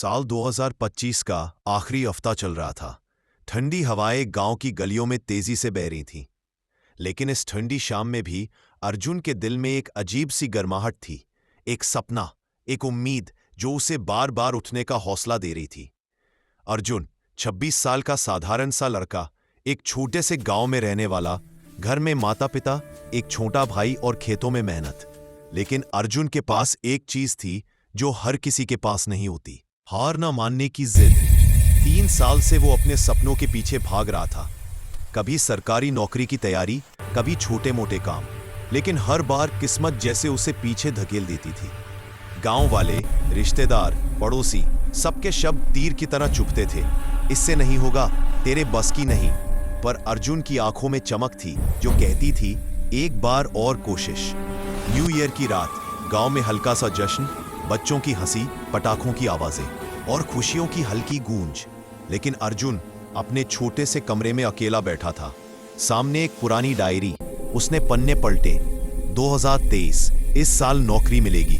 साल 2025 का आखिरी हफ्ता चल रहा था। ठंडी हवाएं गांव की गलियों में तेजी से बह रही थीं। लेकिन इस ठंडी शाम में भी अर्जुन के दिल में एक अजीब सी गर्माहट थी, एक सपना, एक उम्मीद जो उसे बार बार उठने का हौसला दे रही थी। अर्जुन 26 साल का साधारण सा लड़का, एक छोटे से गांव में रहने वाला, घर में माता पिता, एक छोटा भाई और खेतों में मेहनत। लेकिन अर्जुन के पास एक चीज थी जो हर किसी के पास नहीं होती, हार न मानने की जिद। 3 साल से वो अपने सपनों के पीछे भाग रहा था, कभी सरकारी नौकरी की तैयारी, कभी छोटे मोटे काम, लेकिन हर बार किस्मत जैसे उसे पीछे धकेल देती थी। गांव वाले, रिश्तेदार, पड़ोसी, सबके शब्द तीर की तरह चुभते थे। इससे नहीं होगा, तेरे बस की नहीं। पर अर्जुन की आंखों में चमक थी जो कहती थी, एक बार और कोशिश। न्यू ईयर की रात, गांव में हल्का सा जश्न, बच्चों की हंसी, पटाखों की आवाजें और खुशियों की हल्की गूंज। लेकिन अर्जुन अपने छोटे से कमरे में अकेला बैठा था। सामने एक पुरानी डायरी, उसने पन्ने पलटे। 2023, इस साल नौकरी मिलेगी।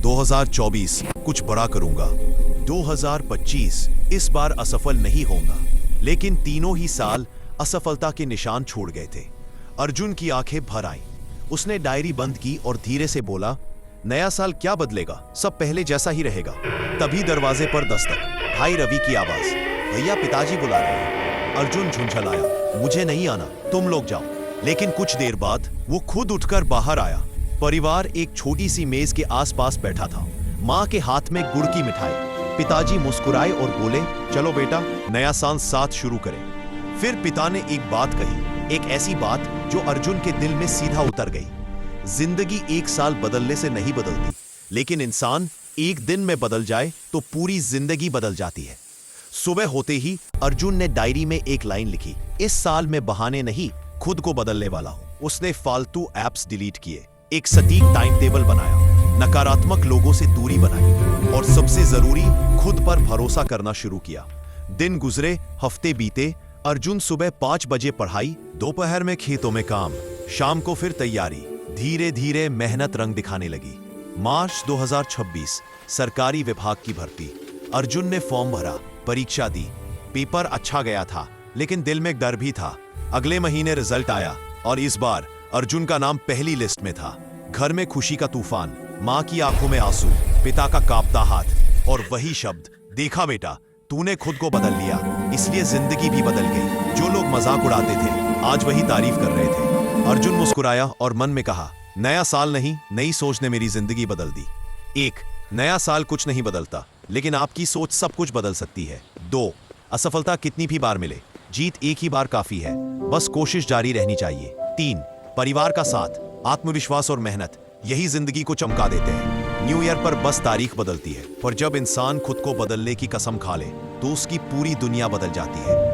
2024, कुछ बड़ा करूंगा। 2025, इस बार असफल नहीं होगा। लेकिन तीनों ही साल असफलता के निशान छोड़ गए थे। अर्जुन की आंखें भर आईं। उसने डायरी बंद की और धीरे से बोला, नया साल क्या बदलेगा, सब पहले जैसा ही रहेगा। तभी दरवाजे पर दस्तक, भाई रवि की आवाज, भैया पिताजी बुला रहे हैं। अर्जुन झुंझलाया, मुझे नहीं आना, तुम लोग जाओ। लेकिन कुछ देर बाद वो खुद उठकर बाहर आया। परिवार एक छोटी सी मेज के आसपास बैठा था, माँ के हाथ में गुड़ की मिठाई। पिताजी मुस्कुराए और बोले, चलो बेटा, नया साल साथ शुरू करें। फिर पिता ने एक बात कही, एक ऐसी बात जो अर्जुन के दिल में सीधा उतर गई। जिंदगी एक साल बदलने से नहीं बदलती, लेकिन इंसान एक दिन में बदल जाए तो पूरी जिंदगी बदल जाती है। सुबह होते ही अर्जुन ने डायरी में एक लाइन लिखी, इस साल में बहाने नहीं, खुद को बदलने वाला हूं। उसने फालतू एप्स डिलीट किए, एक सटीक टाइम टेबल बनाया, नकारात्मक लोगों से दूरी बनाई और सबसे जरूरी, खुद पर भरोसा करना शुरू किया। दिन गुजरे, हफ्ते बीते। अर्जुन सुबह 5 बजे पढ़ाई, दोपहर में खेतों में काम, शाम को फिर तैयारी। धीरे धीरे मेहनत रंग दिखाने लगी। मार्च 2026, सरकारी विभाग की भर्ती। अर्जुन ने फॉर्म भरा, परीक्षा दी। पेपर अच्छा गया था, लेकिन दिल में डर भी था। अगले महीने रिजल्ट आया और इस बार अर्जुन का नाम पहली लिस्ट में था। घर में खुशी का तूफान, माँ की आंखों में आंसू, पिता का कांपता हाथ और वही शब्द, देखा बेटा, तूने खुद को बदल लिया, इसलिए जिंदगी भी बदल गई। जो लोग मजाक उड़ाते थे, आज वही तारीफ कर रहे थे। अर्जुन मुस्कुराया और मन में कहा, नया साल नहीं, नई सोच ने मेरी जिंदगी बदल दी। 1, नया साल कुछ नहीं बदलता, लेकिन आपकी सोच सब कुछ बदल सकती है। 2, असफलता कितनी भी बार मिले, जीत एक ही बार काफी है, बस कोशिश जारी रहनी चाहिए। 3, परिवार का साथ, आत्मविश्वास और मेहनत, यही जिंदगी को चमका देते हैं। न्यू ईयर पर बस तारीख बदलती है, पर जब इंसान खुद को बदलने की कसम खा ले तो उसकी पूरी दुनिया बदल जाती है।